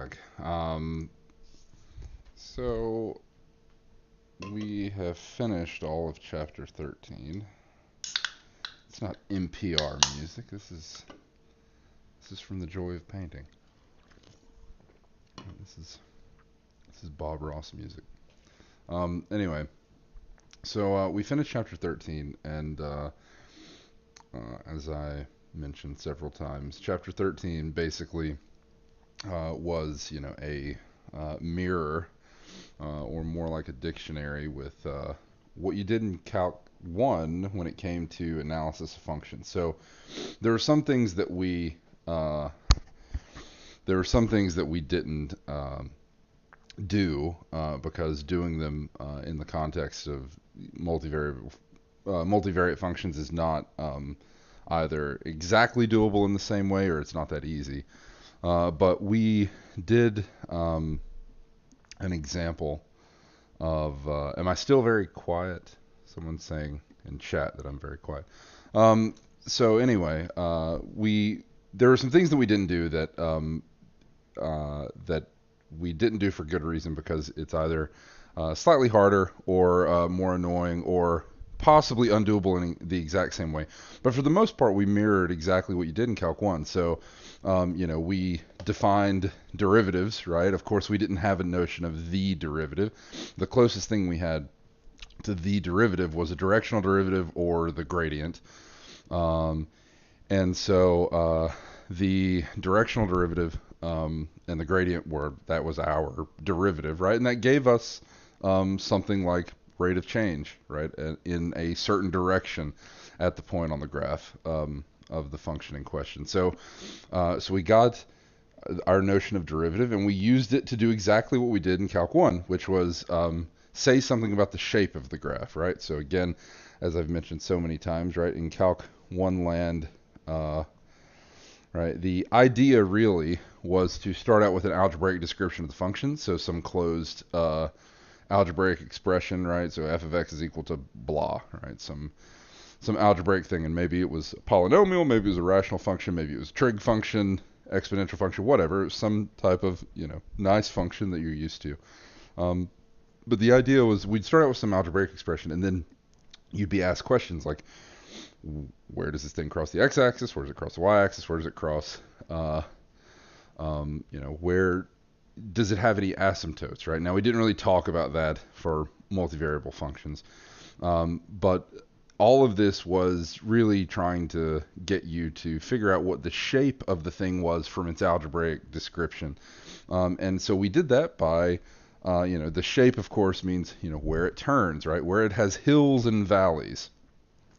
back. So we have finished all of chapter 13. It's not NPR music. This is from The Joy of Painting. This is Bob Ross music. Anyway, so we finished chapter 13, and as I mentioned several times, chapter 13 basically was, a mirror, or more like a dictionary with what you did in Calc 1 when it came to analysis of functions. So there were some things that we didn't do because doing them in the context of multivariate functions is not either exactly doable in the same way or it's not that easy. But we did an example of, am I still very quiet? Someone's saying in chat that I'm very quiet. So anyway, there were some things that we didn't do that we didn't do for good reason, because it's either slightly harder or more annoying or possibly undoable in the exact same way. But for the most part, we mirrored exactly what you did in Calc 1. So, we defined derivatives, right? Of course, we didn't have a notion of the derivative. The closest thing we had to the derivative was a directional derivative or the gradient. And so the directional derivative and the gradient that was our derivative, right? And that gave us something like rate of change, right, in a certain direction at the point on the graph of the function in question. So we got our notion of derivative, and we used it to do exactly what we did in Calc 1, which was say something about the shape of the graph, right? So again, as I've mentioned so many times, right, in Calc 1 land, right, the idea really was to start out with an algebraic description of the function, so some closed algebraic expression, right? So f of x is equal to blah, right? Some algebraic thing, and maybe it was a polynomial, maybe it was a rational function, maybe it was a trig function, exponential function, whatever. It was some type of, nice function that you're used to. But the idea was we'd start out with some algebraic expression, and then you'd be asked questions like, where does this thing cross the x-axis? Where does it cross the y-axis? Where does it cross, where does it have any asymptotes, right? Now, we didn't really talk about that for multivariable functions, but all of this was really trying to get you to figure out what the shape of the thing was from its algebraic description. And so we did that by, the shape, of course, means, where it turns, right? Where it has hills and valleys.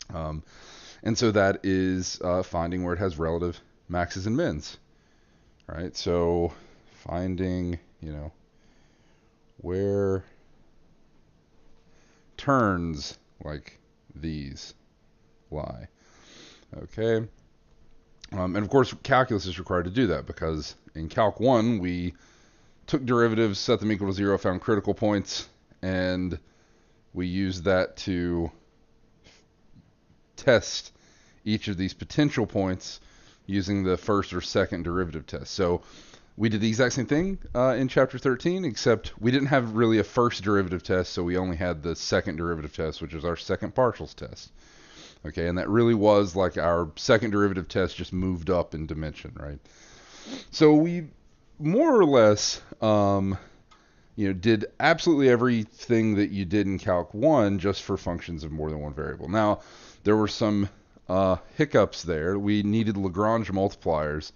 And so that is finding where it has relative maxes and mins, right? So finding, where turns like these lie. Okay. And of course, calculus is required to do that, because in Calc 1, we took derivatives, set them equal to 0, found critical points, and we used that to test each of these potential points using the first or second derivative test. So we did the exact same thing in chapter 13, except we didn't have really a first derivative test, so we only had the second derivative test, which is our second partials test. Okay, and that really was like our second derivative test just moved up in dimension, right? So we more or less, did absolutely everything that you did in Calc 1 just for functions of more than one variable. Now, there were some hiccups there. We needed Lagrange multipliers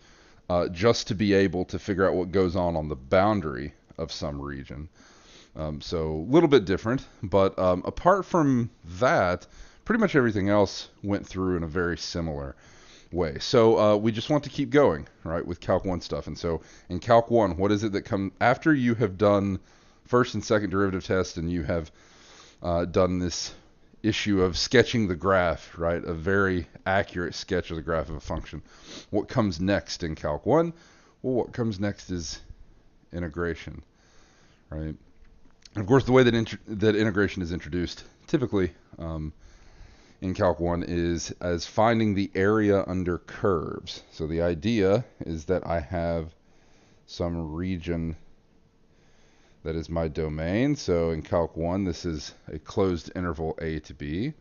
just to be able to figure out what goes on the boundary of some region. So a little bit different, but apart from that, pretty much everything else went through in a very similar way. So we just want to keep going, right, with Calc 1 stuff. And so in Calc 1, what is it that comes after you have done first and second derivative test, and you have done this issue of sketching the graph, right, a very accurate sketch of the graph of a function? What comes next in Calc 1? Well, what comes next is integration, right? And of course, the way that integration is introduced typically in Calc 1 is as finding the area under curves. So the idea is that I have some region that is my domain. So in Calc 1, this is a closed interval a to b.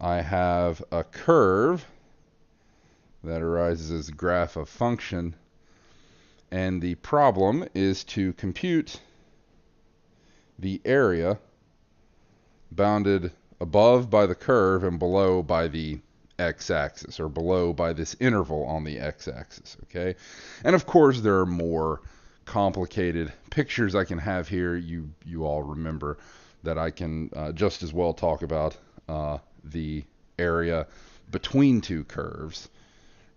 I have a curve that arises as a graph of function, and the problem is to compute the area bounded above by the curve and below by the x-axis, or below by this interval on the x-axis, okay? And of course there are more complicated pictures I can have here. You all remember that I can just as well talk about the area between two curves,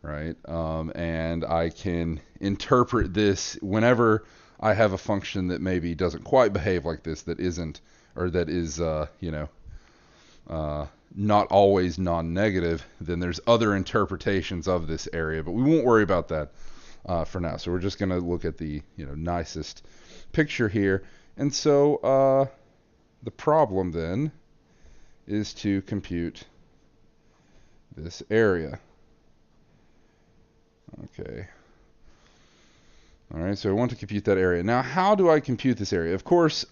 right? And I can interpret this whenever I have a function that maybe doesn't quite behave like this, that isn't, or that is, not always non-negative. Then there's other interpretations of this area, but we won't worry about that for now. So we're just going to look at the nicest picture here. And so the problem then is to compute this area. Okay. All right, so I want to compute that area. Now, how do I compute this area? Of course,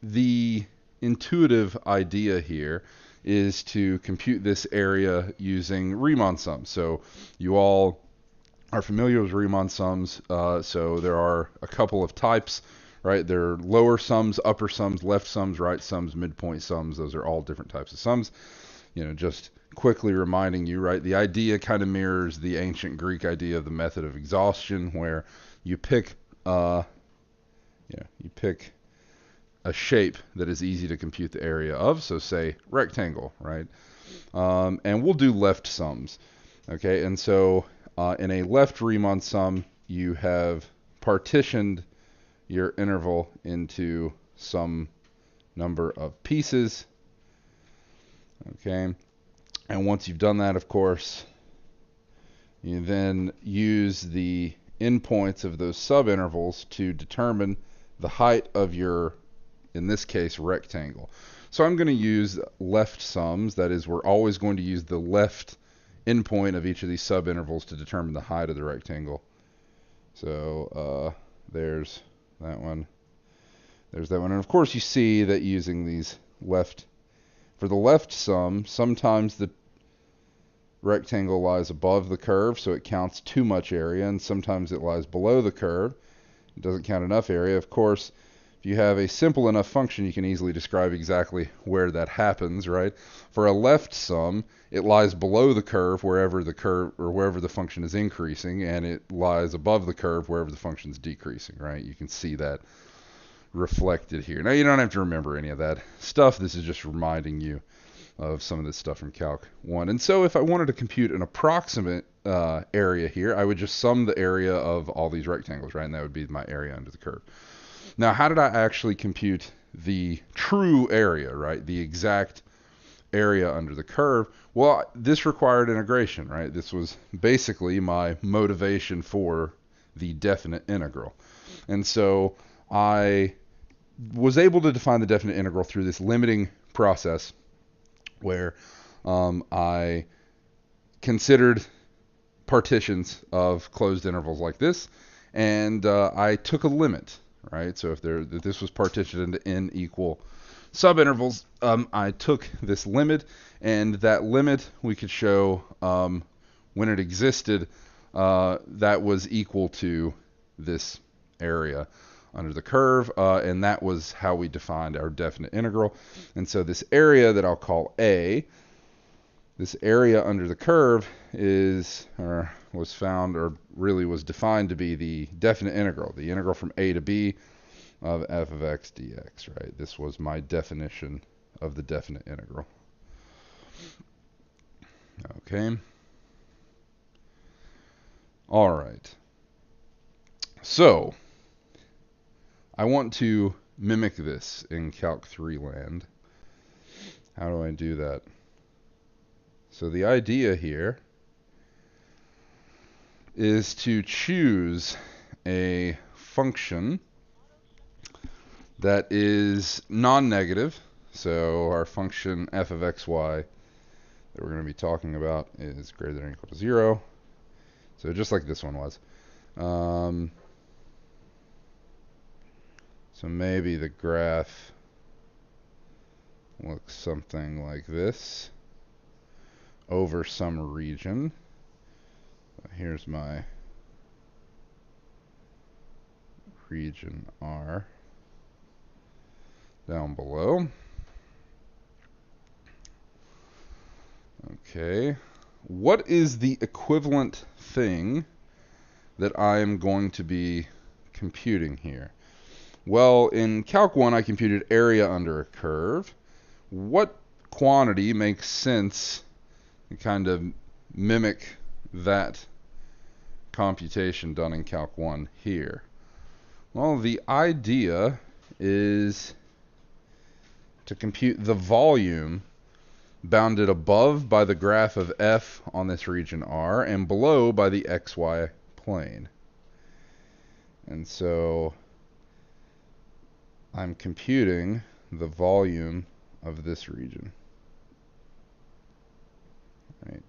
the intuitive idea here is to compute this area using Riemann sums. So you all are familiar with Riemann sums. So there are a couple of types, right? There are lower sums, upper sums, left sums, right sums, midpoint sums. Those are all different types of sums. Just quickly reminding you, right? The idea kind of mirrors the ancient Greek idea of the method of exhaustion, where you pick a shape that is easy to compute the area of. So say rectangle, right? And we'll do left sums, okay? And so in a left Riemann sum, you have partitioned your interval into some number of pieces, okay? And once you've done that, of course, you then use the endpoints of those subintervals to determine the height of your, in this case, rectangle. So I'm going to use left sums. That is, we're always going to use the left endpoint of each of these subintervals to determine the height of the rectangle. So there's that one. There's that one. And of course, you see that using these for the left sum, sometimes the rectangle lies above the curve, so it counts too much area, and sometimes it lies below the curve. It doesn't count enough area. Of course, if you have a simple enough function, you can easily describe exactly where that happens, right? For a left sum, it lies below the curve wherever the function is increasing, and it lies above the curve wherever the function is decreasing, right? You can see that reflected here. Now, you don't have to remember any of that stuff. This is just reminding you of some of this stuff from Calc 1. And so if I wanted to compute an approximate area here, I would just sum the area of all these rectangles, right? And that would be my area under the curve. Now, how did I actually compute the true area, right? The exact area under the curve? Well, this required integration, right? This was basically my motivation for the definite integral. And so I was able to define the definite integral through this limiting process where I considered partitions of closed intervals like this, and I took a limit, right? So if this was partitioned into n equal subintervals, I took this limit, and that limit we could show when it existed that was equal to this area under the curve, and that was how we defined our definite integral. And so this area that I'll call A, this area under the curve was defined to be the definite integral, the integral from a to b of f of x dx, right? This was my definition of the definite integral. Okay. All right. So I want to mimic this in Calc 3 land. How do I do that? So the idea here is to choose a function that is non-negative. So our function f of xy that we're going to be talking about is greater than or equal to 0. So just like this one was. So maybe the graph looks something like this over some region. Here's my region R down below. Okay, what is the equivalent thing that I am going to be computing here? Well, in Calc 1 I computed area under a curve. What quantity makes sense to kind of mimic that computation done in Calc 1 here? Well, the idea is to compute the volume bounded above by the graph of f on this region R and below by the xy plane. And so I'm computing the volume of this region. Right.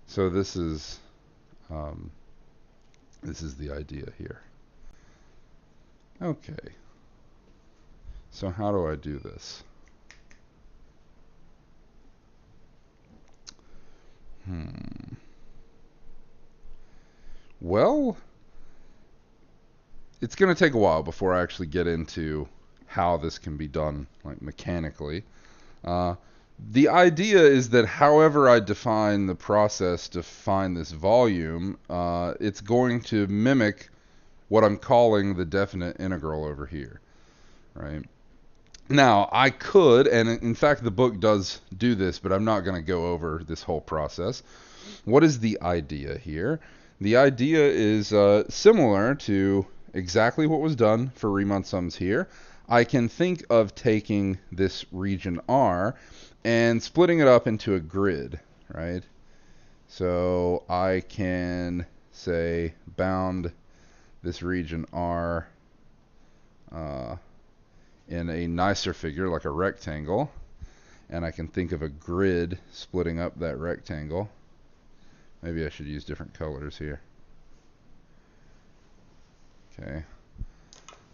So this is the idea here. Okay. So how do I do this? Well, it's going to take a while before I actually get into how this can be done, like mechanically. The idea is that however I define the process to find this volume, it's going to mimic what I'm calling the definite integral over here, right? Now, I could, and in fact the book does do this, but I'm not going to go over this whole process. What is the idea here? The idea is similar to exactly what was done for Riemann sums here. I can think of taking this region R and splitting it up into a grid, right? So I can say bound this region R in a nicer figure like a rectangle, and I can think of a grid splitting up that rectangle. Maybe I should use different colors here. Okay.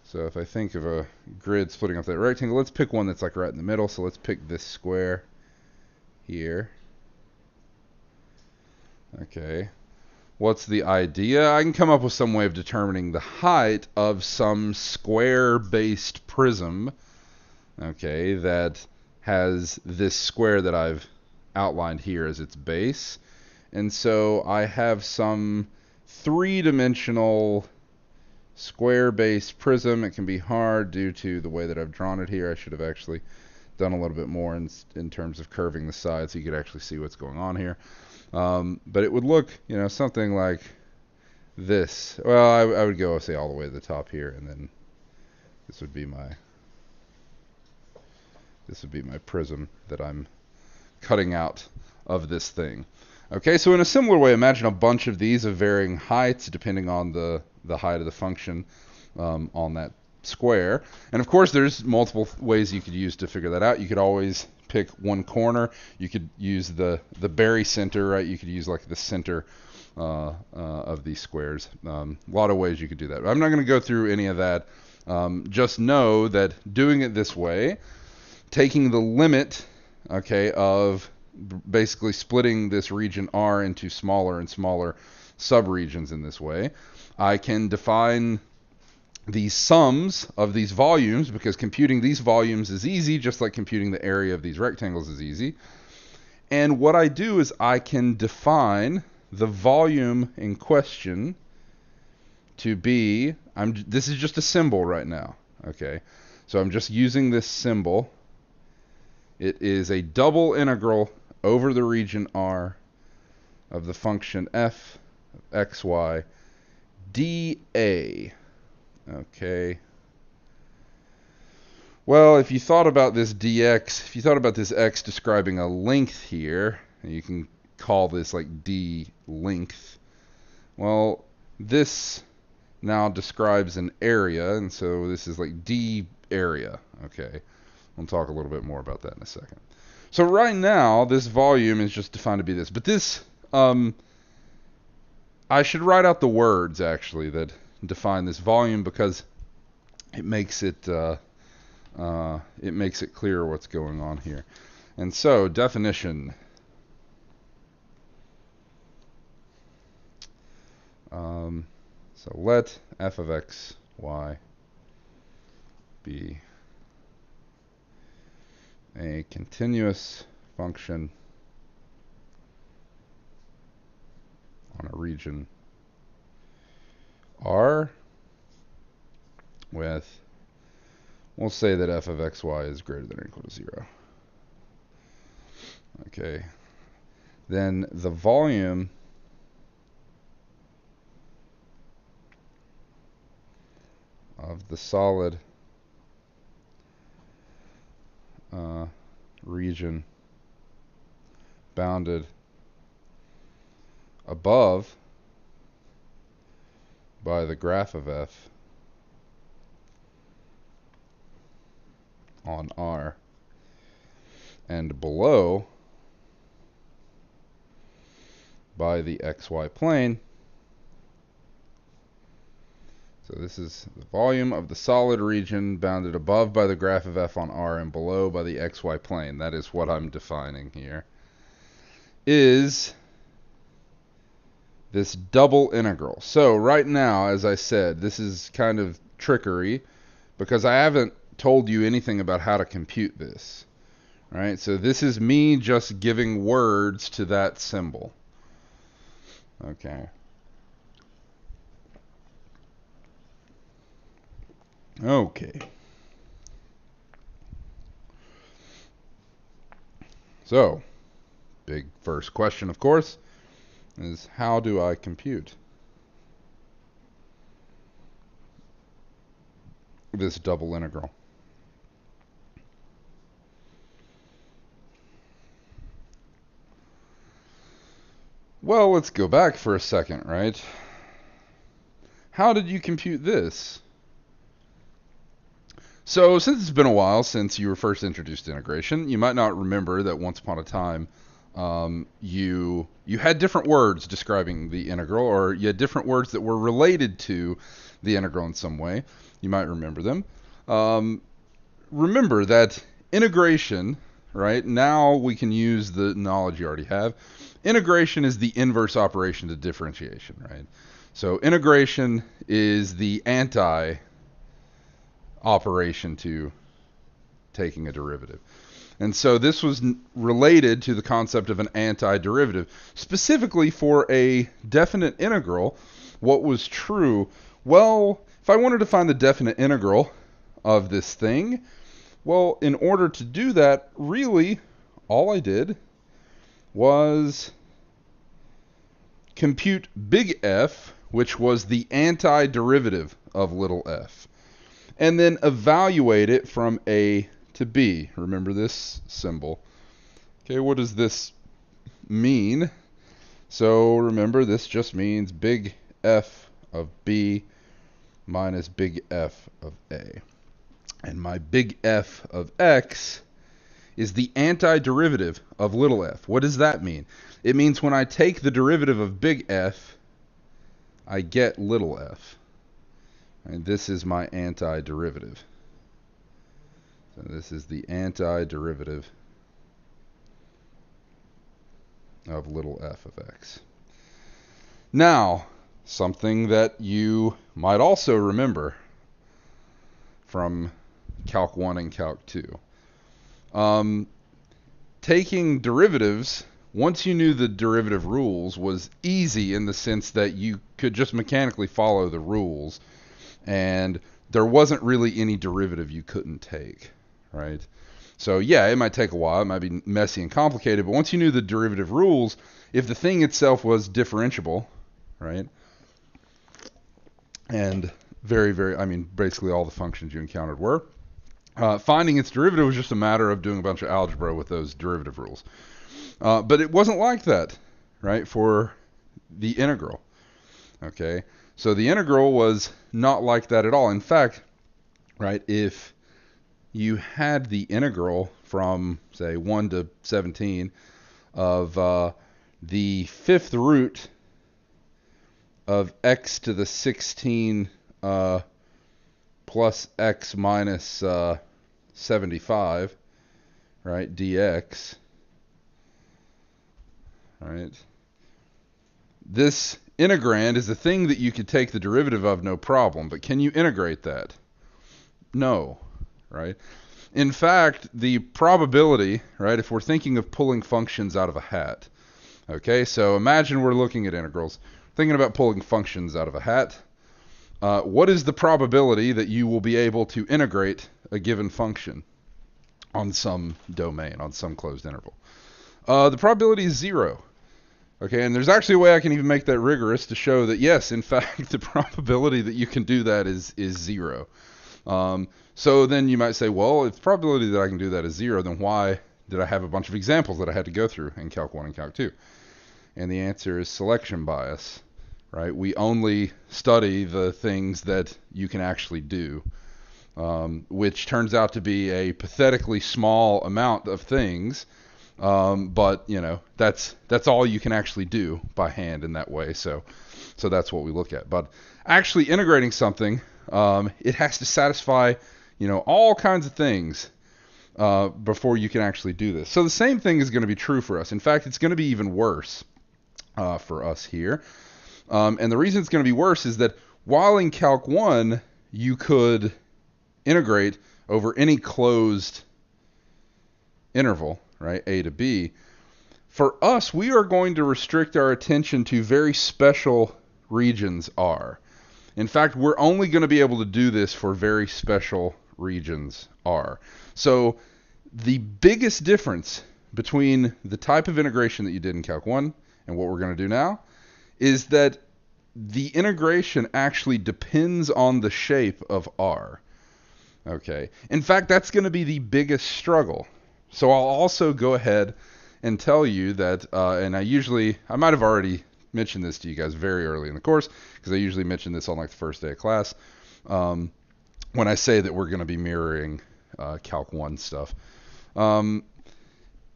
So if I think of a grid splitting up that rectangle, let's pick one that's like right in the middle. So let's pick this square here. Okay. What's the idea? I can come up with some way of determining the height of some square-based prism, okay, that has this square that I've outlined here as its base. And so I have some three-dimensional square-based prism. It can be hard due to the way that I've drawn it here. I should have actually done a little bit more in terms of curving the side so you could actually see what's going on here. But it would look, something like this. Well, I would go, say, all the way to the top here, and then this would be my prism that I'm cutting out of this thing. Okay, so in a similar way, imagine a bunch of these of varying heights depending on the height of the function on that square. And of course, there's multiple ways you could use to figure that out. You could always pick one corner. You could use the barycenter, right? You could use like the center of these squares. A lot of ways you could do that. I'm not going to go through any of that. Just know that doing it this way, taking the limit, okay, of basically splitting this region R into smaller and smaller subregions in this way, I can define these sums of these volumes, because computing these volumes is easy, just like computing the area of these rectangles is easy. And what I do is I can define the volume in question to be, this is just a symbol right now, okay? So I'm just using this symbol. It is a double integral over the region R of the function f of xy dA. Okay. Well, if you thought about this dx, if you thought about this x describing a length here, and you can call this like d length, well, this now describes an area, and so this is like d area, okay? We'll talk a little bit more about that in a second. So right now, this volume is just defined to be this. But this, I should write out the words, actually, that define this volume, because it makes it clear what's going on here. And so, definition. So let f of x, y be a continuous function on a region R with, we'll say that f of xy is greater than or equal to 0. Okay. Then the volume of the solid region bounded above by the graph of f on R and below by the xy plane. So this is the volume of the solid region bounded above by the graph of f on R and below by the xy plane. That is what I'm defining here. Is this double integral. So right now, as I said, this is kind of trickery because I haven't told you anything about how to compute this. Right? So this is me just giving words to that symbol. Okay. Okay. So, big first question, of course, is how do I compute this double integral? Well, let's go back for a second, right? How did you compute this? So, since it's been a while since you were first introduced to integration, you might not remember that once upon a time you had different words describing the integral, or you had different words that were related to the integral in some way. You might remember them. Remember that integration, right? Now we can use the knowledge you already have. Integration is the inverse operation to differentiation, right? So integration is the anti-operation to taking a derivative. And so this was related to the concept of an antiderivative. Specifically for a definite integral, what was true? Well, if I wanted to find the definite integral of this thing, well, in order to do that, really, all I did was compute big F, which was the antiderivative of little f, and then evaluate it from A to B. Remember this symbol. Okay, what does this mean? So remember, this just means big F of B minus big F of A. And my big F of X is the antiderivative of little f. What does that mean? It means when I take the derivative of big F, I get little f. And this is my antiderivative. So this is the antiderivative of little f of x. Now, something that you might also remember from Calc 1 and Calc 2. Taking derivatives, once you knew the derivative rules, was easy in the sense that you could just mechanically follow the rules, and there wasn't really any derivative you couldn't take, right? So yeah, it might take a while, it might be messy and complicated, but once you knew the derivative rules, if the thing itself was differentiable, right, and basically all the functions you encountered were, finding its derivative was just a matter of doing a bunch of algebra with those derivative rules. But it wasn't like that, right, for the integral. Okay, so the integral was not like that at all. In fact, right, if you had the integral from, say, 1 to 17 of the fifth root of x to the 16 plus x minus 75, right, dx, right? This integrand is a thing that you could take the derivative of no problem, but can you integrate that? No, right? In fact, the probability, right, if we're thinking of pulling functions out of a hat, okay, so imagine we're looking at integrals, thinking about pulling functions out of a hat. What is the probability that you will be able to integrate a given function on some domain, on some closed interval? The probability is 0. Okay, and there's actually a way I can even make that rigorous to show that, yes, in fact, the probability that you can do that is 0. So then you might say, well, if the probability that I can do that is 0, then why did I have a bunch of examples that I had to go through in Calc 1 and Calc 2? And the answer is selection bias, right? We only study the things that you can actually do, which turns out to be a pathetically small amount of things. But you know, that's all you can actually do by hand in that way. So that's what we look at. But actually integrating something, it has to satisfy, you know, all kinds of things before you can actually do this. So the same thing is going to be true for us. In fact, it's going to be even worse for us here. And the reason it's going to be worse is that while in Calc 1 you could integrate over any closed interval, right, a to b, for us, we are going to restrict our attention to very special regions R. In fact, we're only going to be able to do this for very special regions R. So the biggest difference between the type of integration that you did in Calc 1 and what we're going to do now is that the integration actually depends on the shape of R. Okay. In fact, that's going to be the biggest struggle. So I'll also go ahead and tell you that, and I might have already mentioned this to you guys very early in the course, because I usually mention this on like the first day of class, when I say that we're going to be mirroring Calc 1 stuff.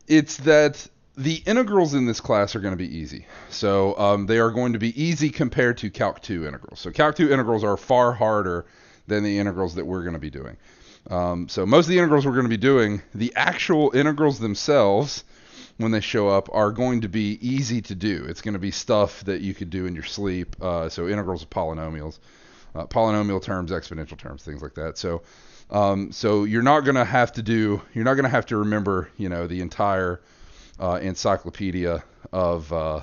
It's that the integrals in this class are going to be easy. So they are going to be easy compared to Calc 2 integrals. So Calc 2 integrals are far harder than the integrals that we're going to be doing. So most of the integrals we're going to be doing, the actual integrals themselves, when they show up, are going to be easy to do. It's going to be stuff that you could do in your sleep. So integrals of polynomials, polynomial terms, exponential terms, things like that. So you're not going to have to remember, you know, the entire encyclopedia of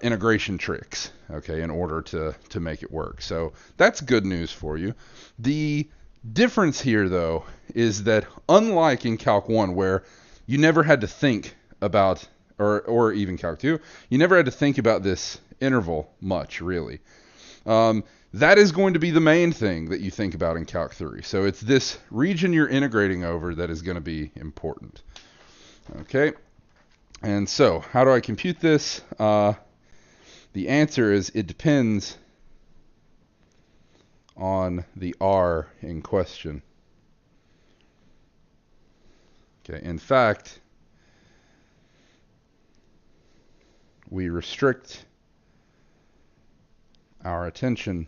integration tricks, okay, in order to make it work. So that's good news for you. The difference here, though, is that unlike in Calc 1, where you never had to think about, or even Calc 2, you never had to think about this interval much, really. That is going to be the main thing that you think about in Calc 3. So it's this region you're integrating over that is going to be important. Okay. And so, how do I compute this? The answer is it depends on the R in question. Okay, in fact, we restrict our attention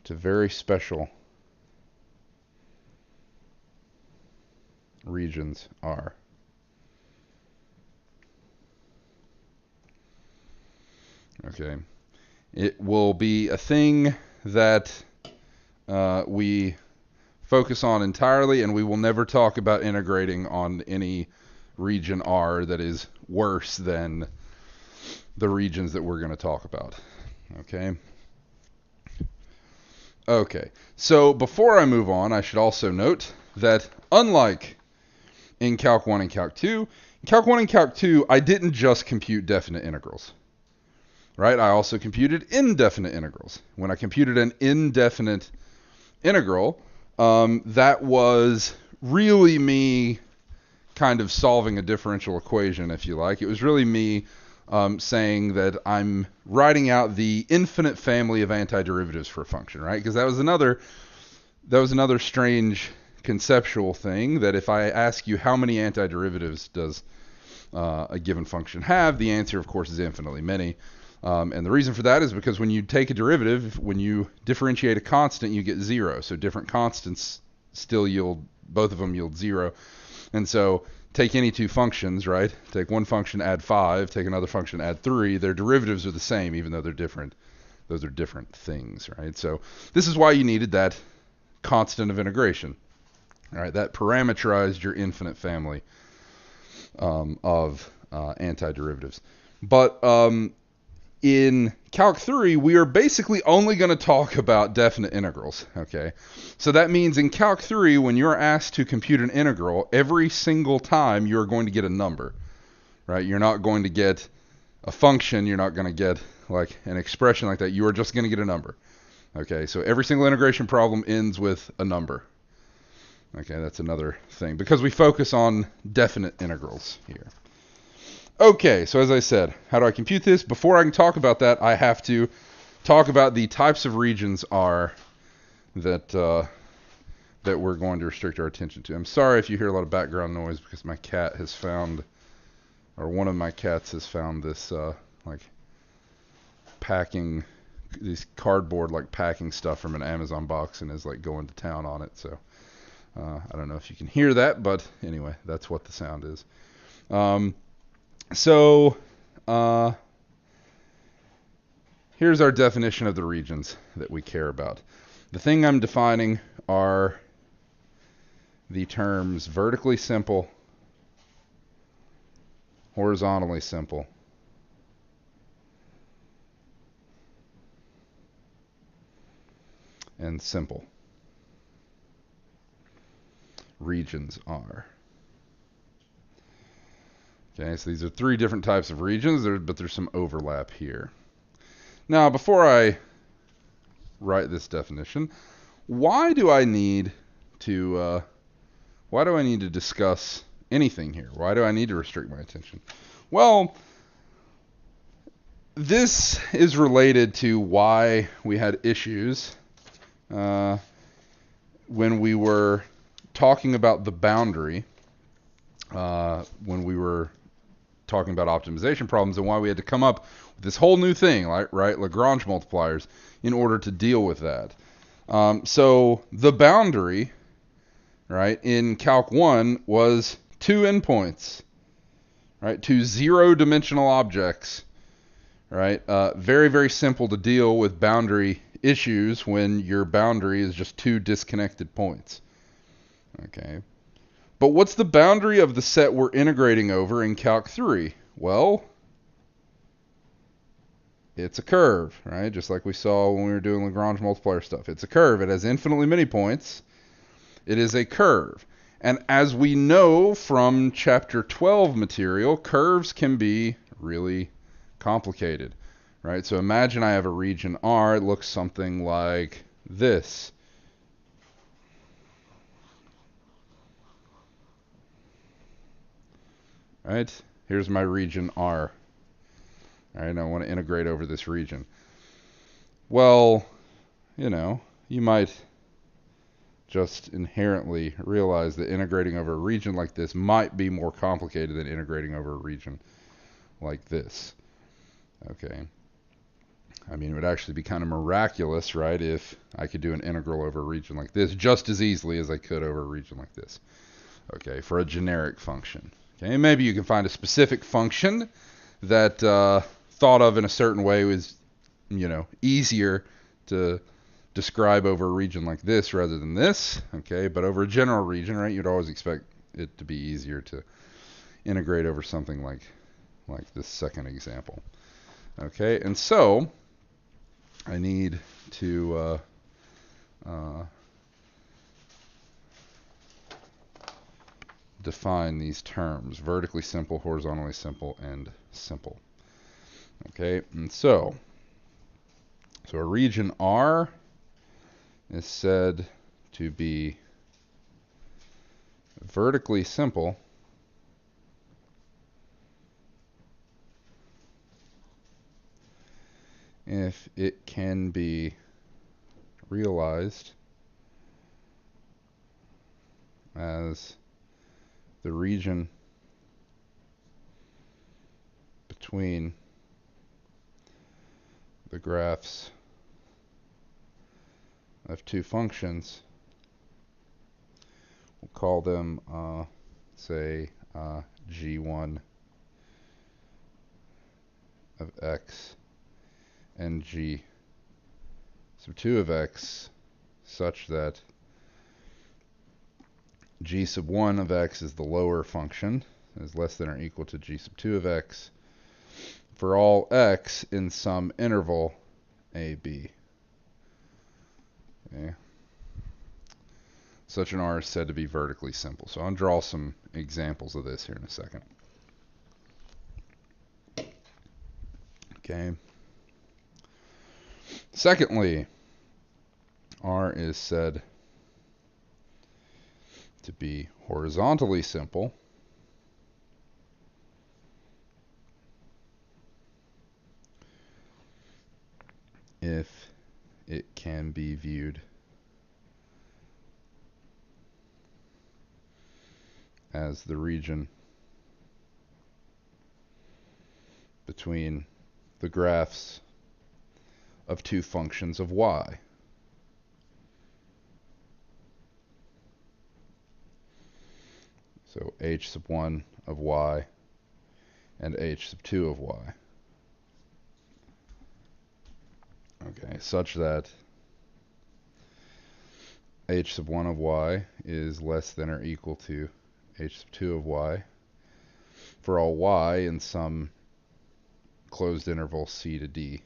to very special regions R. Okay. It will be a thing that we focus on entirely, and we will never talk about integrating on any region R that is worse than the regions that we're going to talk about. Okay. Okay. So before I move on, I should also note that unlike in Calc 1 and Calc 2, in Calc 1 and Calc 2, I didn't just compute definite integrals. Right? I also computed indefinite integrals. When I computed an indefinite integral, that was really me kind of solving a differential equation, if you like. It was really me saying that I'm writing out the infinite family of antiderivatives for a function, right? Because that was another strange conceptual thing, that if I ask you how many antiderivatives does a given function have, the answer, of course, is infinitely many. And the reason for that is because when you take a derivative, when you differentiate a constant, you get zero. So different constants still yield, both of them yield zero. And so take any two functions, right? Take one function, add 5, take another function, add 3. Their derivatives are the same, even though they're different. Those are different things, right? So this is why you needed that constant of integration, right? That parameterized your infinite family of antiderivatives. But in Calc 3, we are basically only going to talk about definite integrals, okay? So that means in Calc 3, when you're asked to compute an integral, every single time you're going to get a number, right? You're not going to get a function, you're not going to get like an expression like that. You are just going to get a number, okay? So every single integration problem ends with a number. Okay, that's another thing, because we focus on definite integrals here. Okay, so as I said, how do I compute this? Before I can talk about that, I have to talk about the types of regions R that that we're going to restrict our attention to. I'm sorry if you hear a lot of background noise, because my cat has found, or one of my cats has found this like packing, these cardboard like packing stuff from an Amazon box, and is like going to town on it. So I don't know if you can hear that, but anyway, that's what the sound is. So here's our definition of the regions that we care about. The thing I'm defining are the terms vertically simple, horizontally simple, and simple. Regions are. Okay, so these are three different types of regions, but there's some overlap here. Now, before I write this definition, why do I need to discuss anything here? Why do I need to restrict my attention? Well, this is related to why we had issues when we were talking about the boundary, when we were talking about optimization problems, and why we had to come up with this whole new thing, like, right, Lagrange multipliers, in order to deal with that. So the boundary, right, in Calc 1 was two endpoints, right, two zero-dimensional objects, right? Very, very simple to deal with boundary issues when your boundary is just two disconnected points. Okay. But what's the boundary of the set we're integrating over in Calc 3? Well, it's a curve, right? Just like we saw when we were doing Lagrange multiplier stuff. It's a curve. It has infinitely many points. It is a curve. And as we know from chapter 12 material, curves can be really complicated, right? So imagine I have a region R. It looks something like this. Right? Here's my region R. All right, I want to integrate over this region. Well, you might just inherently realize that integrating over a region like this might be more complicated than integrating over a region like this. Okay. I mean, it would actually be kind of miraculous, right, if I could do an integral over a region like this just as easily as I could over a region like this. Okay, for a generic function. Okay, maybe you can find a specific function that thought of in a certain way was, easier to describe over a region like this rather than this. Okay, but over a general region, right, you'd always expect it to be easier to integrate over something like this second example. Okay, and so I need to define these terms: vertically simple, horizontally simple, and simple. Okay, and so a region R is said to be vertically simple if it can be realized as the region between the graphs of two functions. We'll call them, say, g1 of x and g sub 2 of x, such that g sub 1 of x is the lower function, is less than or equal to g sub 2 of x, for all x in some interval a, b. Okay. Such an R is said to be vertically simple. So I'll draw some examples of this here in a second. Okay. Secondly, R is said to be horizontally simple if it can be viewed as the region between the graphs of two functions of y. So h sub 1 of y and h sub 2 of y. Okay, such that h sub 1 of y is less than or equal to h sub 2 of y for all y in some closed interval c to d.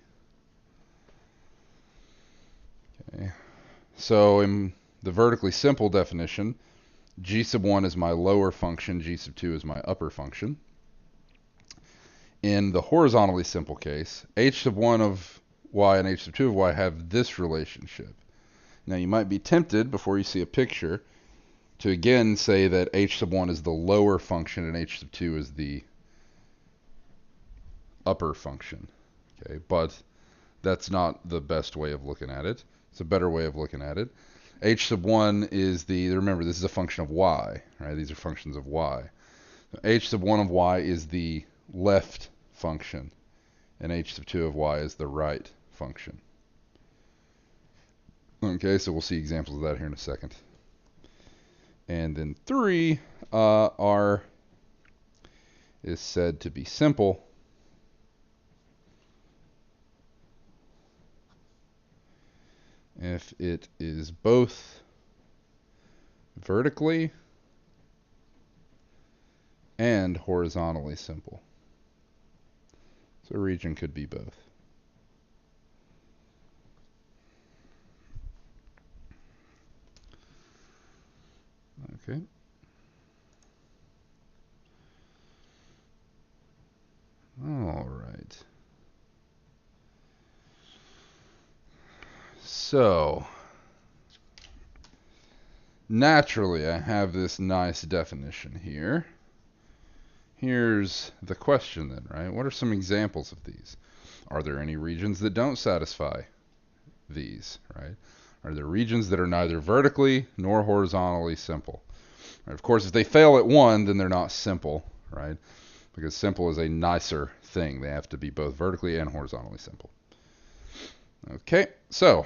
Okay. So in the vertically simple definition, g sub 1 is my lower function, g sub 2 is my upper function. In the horizontally simple case, h sub 1 of y and h sub 2 of y have this relationship. Now you might be tempted, before you see a picture, to again say that h sub 1 is the lower function and h sub 2 is the upper function. Okay, but that's not the best way of looking at it. It's a better way of looking at it. H sub 1 is remember, this is a function of y, right? These are functions of y. So h sub 1 of y is the left function, and h sub 2 of y is the right function. Okay, so we'll see examples of that here in a second. And then 3, R is said to be simple if it is both vertically and horizontally simple. So a region could be both. Okay. All right. So, naturally, I have this nice definition here. Here's the question then, right? What are some examples of these? Are there any regions that don't satisfy these, right? Are there regions that are neither vertically nor horizontally simple? Right, of course, if they fail at one, then they're not simple, right? Because simple is a nicer thing. They have to be both vertically and horizontally simple. Okay, so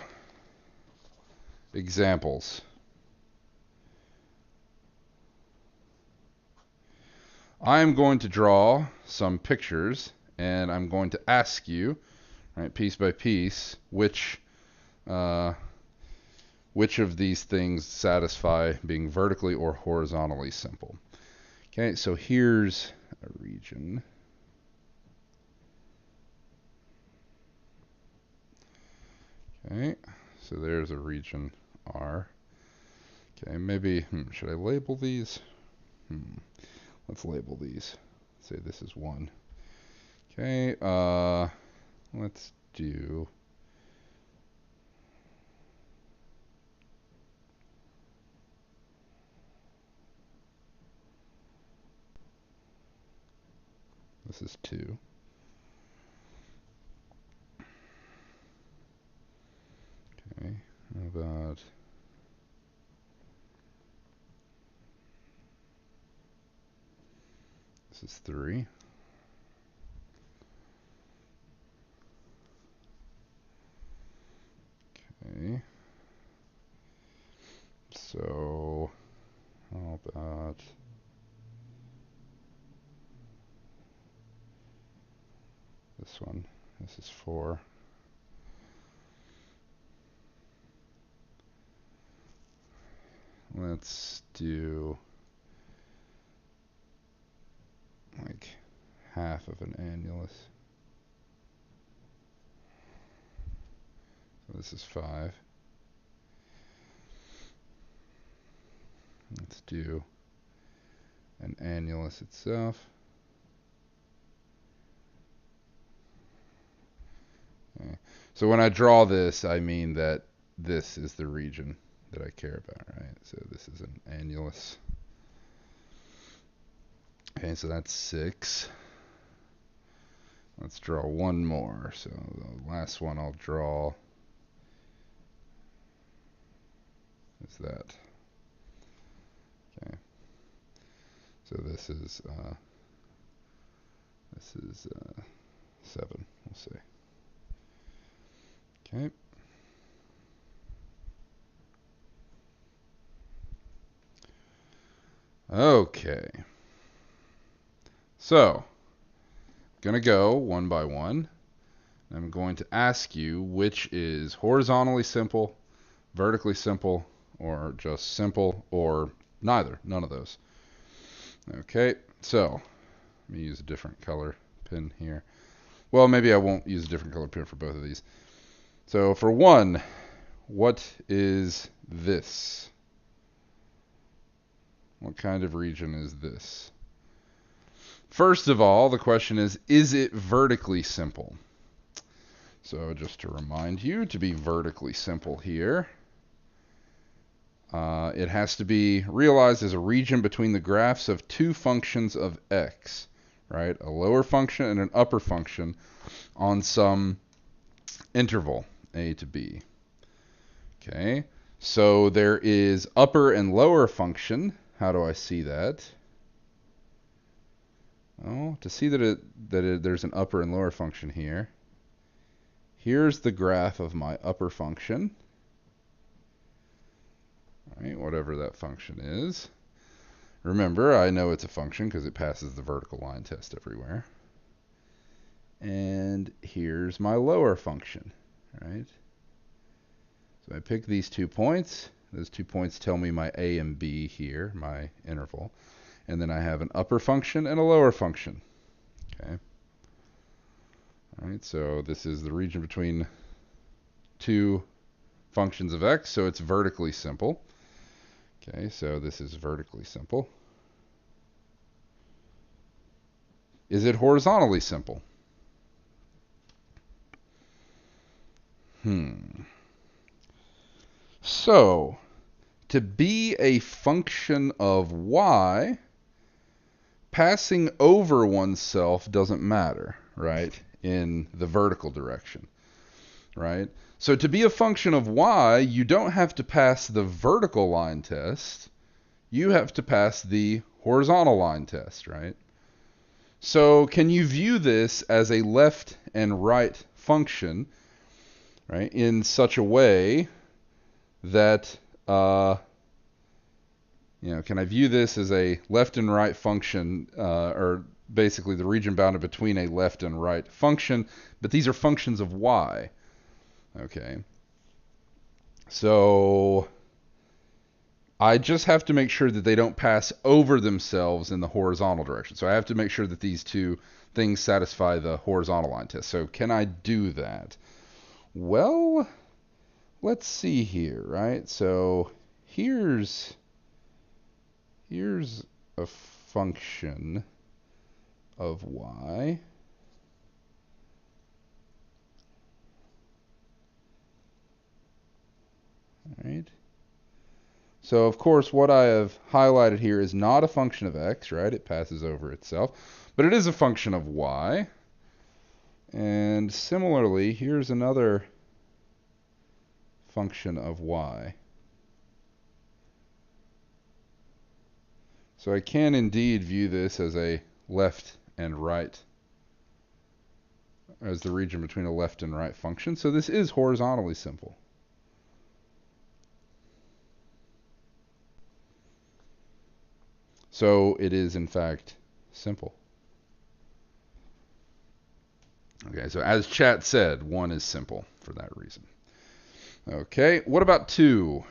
examples. I'm going to draw some pictures, and I'm going to ask you, right, piece by piece, which of these things satisfy being vertically or horizontally simple. Okay, so here's a region. Okay, so there's a region R. Okay, maybe, should I label these? Let's label these. Say this is 1. Okay, let's do this is 2. is 3. Okay. So, how about this one? This is 4. Let's do like half of an annulus. So this is 5. Let's do an annulus itself. Okay. So when I draw this, I mean that this is the region that I care about, right? So this is an annulus. Okay, so that's 6. Let's draw one more. So the last one I'll draw is that. Okay. So this is 7, we'll say. Okay. Okay. So, gonna go one by one. I'm going to ask you which is horizontally simple, vertically simple, or just simple, or neither, none of those. Okay, so let me use a different color pen here. Well, maybe I won't use a different color pen for both of these. So for 1, what is this? What kind of region is this? First of all, the question is it vertically simple? So just to remind you, to be vertically simple here, it has to be realized as a region between the graphs of 2 functions of x, right? A lower function and an upper function on some interval, a to b. Okay, so there is upper and lower function. How do I see that? Oh, to see that there's an upper and lower function here. Here's the graph of my upper function. All right, whatever that function is. Remember, I know it's a function because it passes the vertical line test everywhere. And here's my lower function, right? So I pick these 2 points. Those 2 points tell me my a and b here, my interval. And then I have an upper function and a lower function. Okay. All right, so this is the region between 2 functions of x, so it's vertically simple. Okay, so this is vertically simple. Is it horizontally simple? So, to be a function of y, passing over oneself doesn't matter, right, in the vertical direction, right? So to be a function of y, you don't have to pass the vertical line test. You have to pass the horizontal line test, right? So can you view this as a left and right function, right, in such a way that, can I view this as a left and right function, or basically the region bounded between a left and right function, but these are functions of y. Okay. So I just have to make sure that they don't pass over themselves in the horizontal direction. So I have to make sure that these 2 things satisfy the horizontal line test. So can I do that? Well, let's see here, right? So here's a function of y. All right. So of course what I have highlighted here is not a function of x, right? It passes over itself. But it is a function of y. And similarly, here's another function of y. So I can indeed view this as a left and right as the region between a left and right function. So this is horizontally simple. So it is, in fact, simple. Okay, so as chat said, 1 is simple for that reason. Okay, what about 2?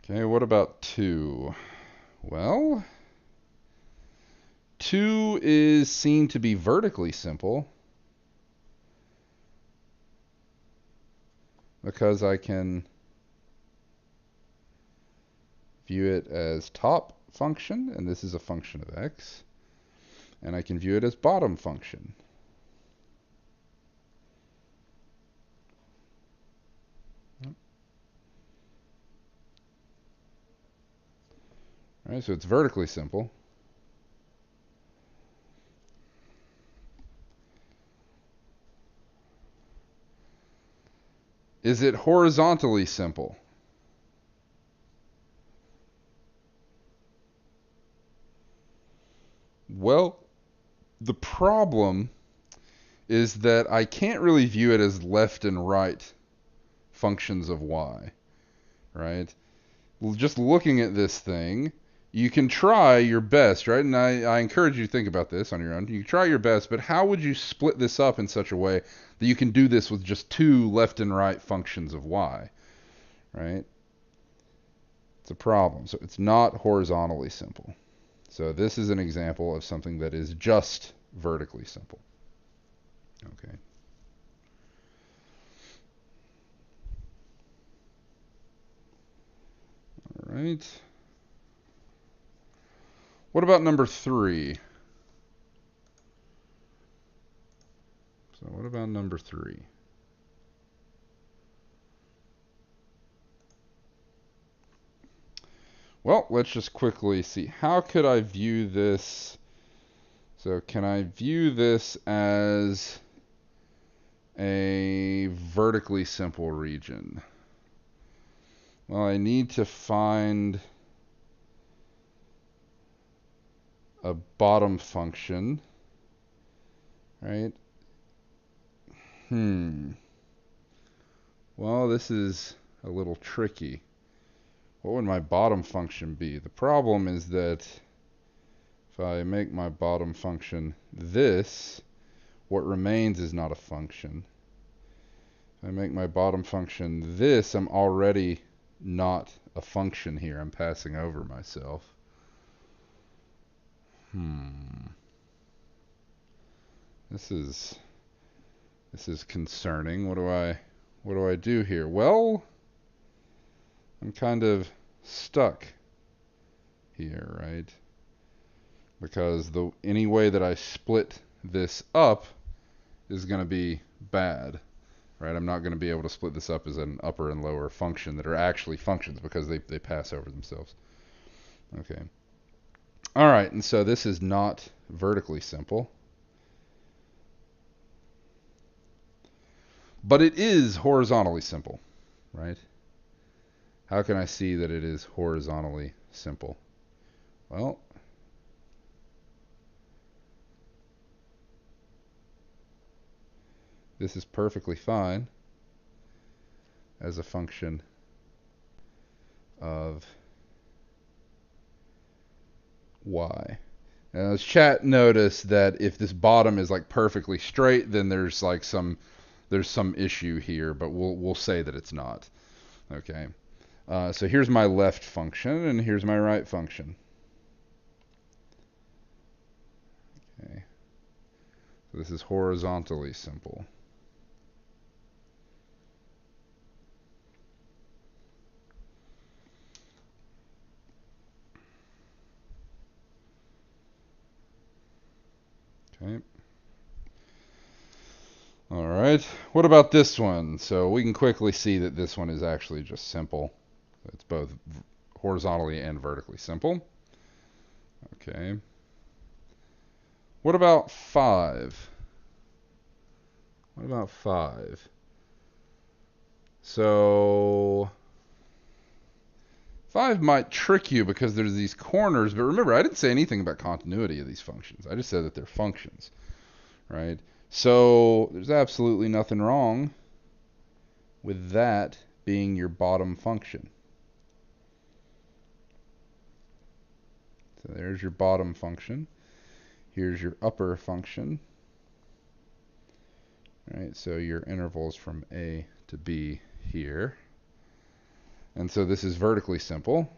Okay, what about 2? Well, 2 is seen to be vertically simple because I can view it as top function, and this is a function of x, and I can view it as bottom function. All right, so it's vertically simple. Is it horizontally simple? Well, the problem is that I can't really view it as left and right functions of y, right? Well, just looking at this thing, you can try your best, right? And I encourage you to think about this on your own. You can try your best, but how would you split this up in such a way that you can do this with just 2 left and right functions of y, right? It's a problem. So it's not horizontally simple. So this is an example of something that is just vertically simple. Okay. All right. What about number 3? So what about number 3? Well, let's just quickly see. How could I view this? So can I view this as a vertically simple region? Well, I need to find a bottom function, right? Well, this is a little tricky. What would my bottom function be? The problem is that if I make my bottom function this, what remains is not a function. If I make my bottom function this, I'm already not a function here. I'm passing over myself. This is concerning. What do I do here? Well, I'm kind of stuck here, right? Because any way that I split this up is going to be bad, right? I'm not going to be able to split this up as an upper and lower function that are actually functions because they pass over themselves. Okay. All right, and so this is not vertically simple. But it is horizontally simple, right? How can I see that it is horizontally simple? Well, this is perfectly fine as a function of y. Now, as chat noticed that if this bottom is like perfectly straight, then there's some issue here, but we'll say that it's not. Okay. So here's my left function, and here's my right function. Okay. So this is horizontally simple. Okay. All right. What about this one? So we can quickly see that this one is actually just simple. It's both horizontally and vertically simple. Okay. What about 5? What about 5? So 5 might trick you because there's these corners, but remember, I didn't say anything about continuity of these functions. I just said that they're functions, right? So there's absolutely nothing wrong with that being your bottom function. So there's your bottom function. Here's your upper function. Right, so your intervals from A to B here. And so this is vertically simple.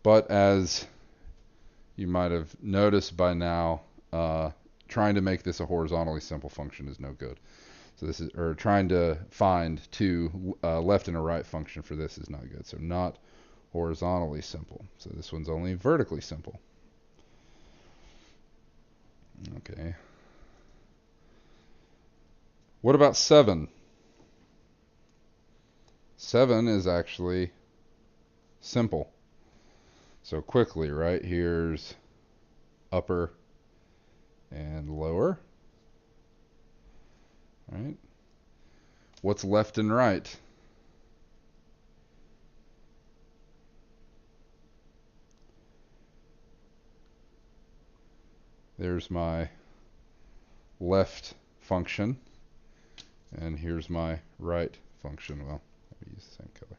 But as you might have noticed by now, trying to make this a horizontally simple function is no good. So this is, or trying to find two left and a right function for this is not good. So not horizontally simple. So this one's only vertically simple. Okay. What about 7? 7 is actually simple. So quickly, right? Here's upper and lower. Right? What's left and right? There's my left function. And here's my right function. Well, let me use the same color.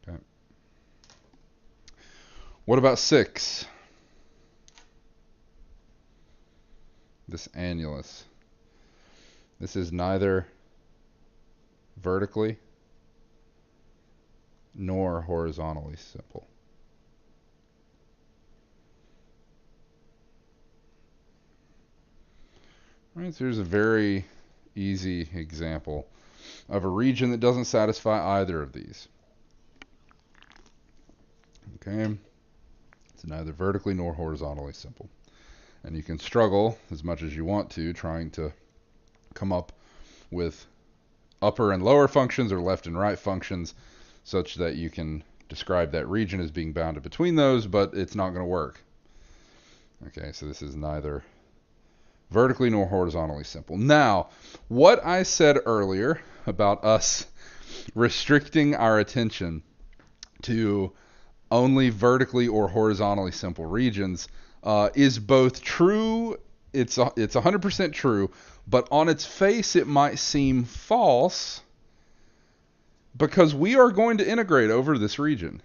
Okay. What about 6? This annulus. This is neither vertically nor horizontally simple. All right, so here's a very easy example of a region that doesn't satisfy either of these. Okay, it's neither vertically nor horizontally simple. And you can struggle as much as you want to trying to come up with upper and lower functions or left and right functions such that you can describe that region as being bounded between those, but it's not going to work. Okay, so this is neither vertically nor horizontally simple. Now, what I said earlier about us restricting our attention to only vertically or horizontally simple regions is both true, it's 100% true, but on its face it might seem false because we are going to integrate over this region.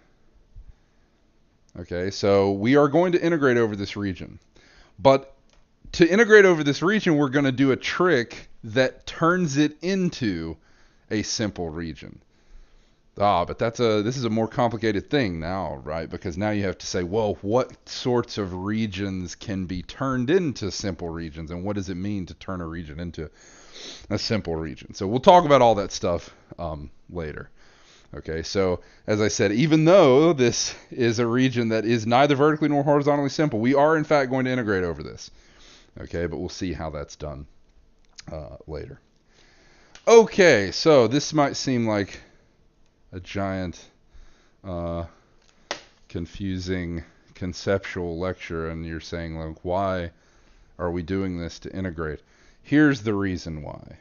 Okay, so we are going to integrate over this region. But to integrate over this region, we're going to do a trick that turns it into a simple region. But this is a more complicated thing now, right? Because now you have to say, well, what sorts of regions can be turned into simple regions, and what does it mean to turn a region into a simple region? So we'll talk about all that stuff later. Okay, so as I said, even though this is a region that is neither vertically nor horizontally simple, we are in fact going to integrate over this. Okay, but we'll see how that's done later. Okay, so this might seem like a giant confusing conceptual lecture, and you're saying, like, why are we doing this to integrate? Here's the reason why.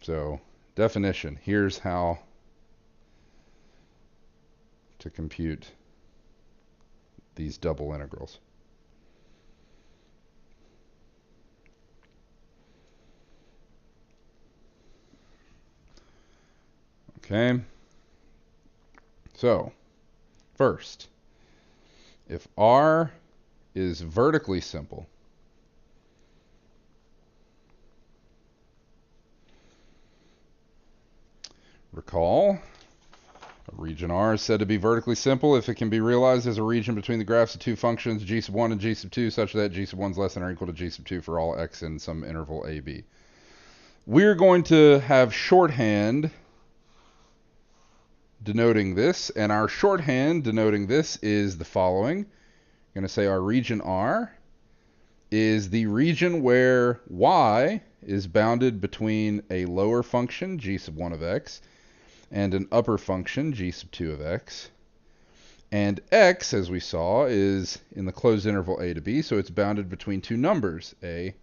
So, definition. Here's how to compute these double integrals. Okay, so first, if R is vertically simple, recall, a region R is said to be vertically simple if it can be realized as a region between the graphs of two functions g sub 1 and g sub 2 such that g sub 1 is less than or equal to g sub 2 for all x in some interval a, b. We're going to have shorthand denoting this, and our shorthand denoting this is the following. I'm going to say our region R is the region where y is bounded between a lower function, g sub 1 of x, and an upper function, g sub 2 of x. And x, as we saw, is in the closed interval a to b, so it's bounded between two numbers, a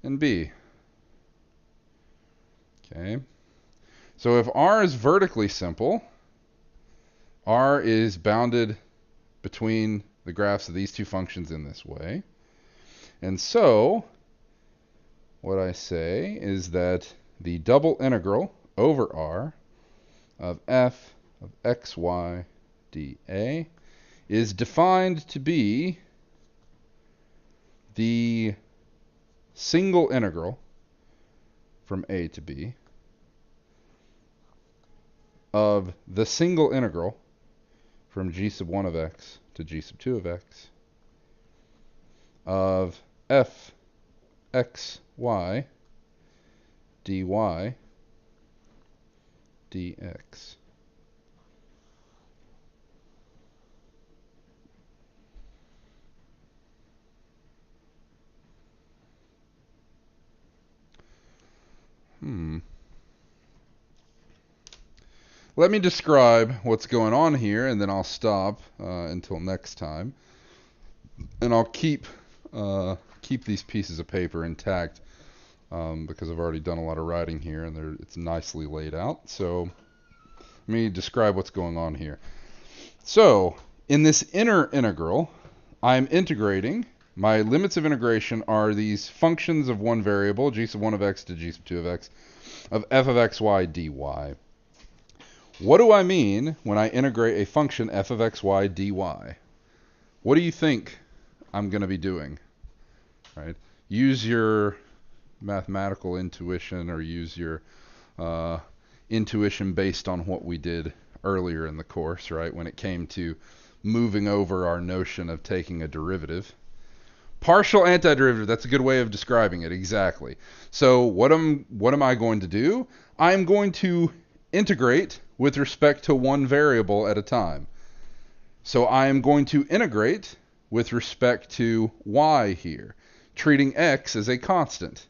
and b. Okay. So if r is vertically simple, r is bounded between the graphs of these two functions in this way. And so what I say is that the double integral over r of f of xy dA is defined to be the single integral from a to b of the single integral from g sub 1 of x to g sub 2 of x of f xy dy dx. Let me describe what's going on here, and then I'll stop until next time. And I'll keep these pieces of paper intact because I've already done a lot of writing here, and it's nicely laid out. So let me describe what's going on here. So in this inner integral, I'm integrating. My limits of integration are these functions of one variable, g sub 1 of x to g sub 2 of x, of f of xy dy. What do I mean when I integrate a function f of xy dy? What do you think I'm going to be doing? Right? Use your mathematical intuition, or use your intuition based on what we did earlier in the course, right? When it came to moving over our notion of taking a derivative. Partial antiderivative, that's a good way of describing it, exactly. So what am I going to do? I'm going to integrate with respect to one variable at a time. So I am going to integrate with respect to y here, treating x as a constant.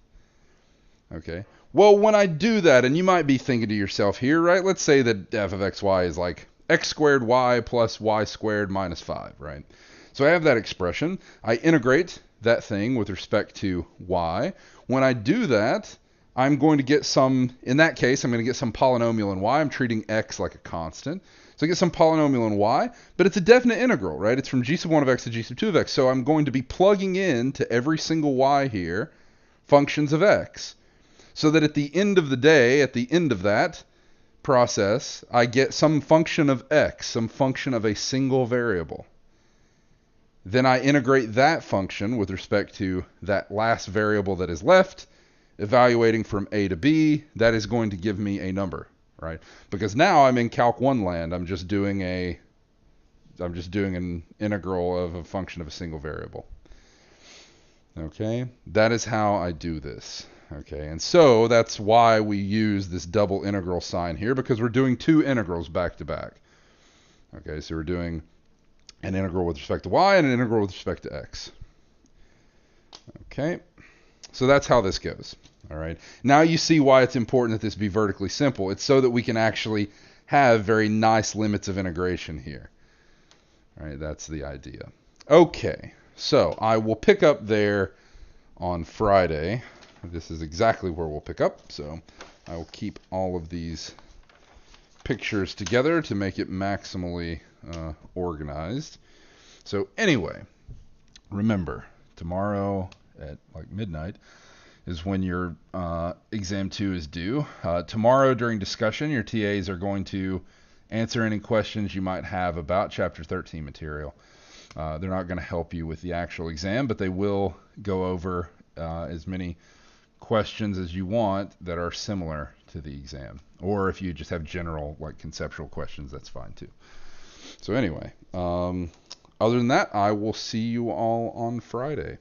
Okay. Well, when I do that, and you might be thinking to yourself here, right? Let's say that f of xy is like x squared y plus y squared minus 5, right? So I have that expression. I integrate that thing with respect to y. When I do that, I'm going to get some, in that case, I'm going to get some polynomial in y. I'm treating x like a constant. So I get some polynomial in y, but it's a definite integral, right? It's from g sub 1 of x to g sub 2 of x. So I'm going to be plugging in to every single y here functions of x. So that at the end of the day, at the end of that process, I get some function of x, some function of a single variable. Then I integrate that function with respect to that last variable that is left, evaluating from a to b. That is going to give me a number, right? Because now I'm in Calc 1 land. I'm just doing an integral of a function of a single variable. Okay, that is how I do this. Okay, and so that's why we use this double integral sign here, because we're doing two integrals back to back. Okay, so we're doing an integral with respect to y and an integral with respect to x. Okay, so that's how this goes. All right, now you see why it's important that this be vertically simple. It's so that we can actually have very nice limits of integration here. All right, that's the idea. Okay, so I will pick up there on Friday. This is exactly where we'll pick up, so I will keep all of these pictures together to make it maximally organized. So anyway, remember, tomorrow at like midnight is when your exam 2 is due. Tomorrow during discussion, your TAs are going to answer any questions you might have about Chapter 13 material. They're not going to help you with the actual exam, but they will go over as many questions as you want that are similar to the exam. Or if you just have general, like conceptual questions, that's fine too. So anyway, other than that, I will see you all on Friday.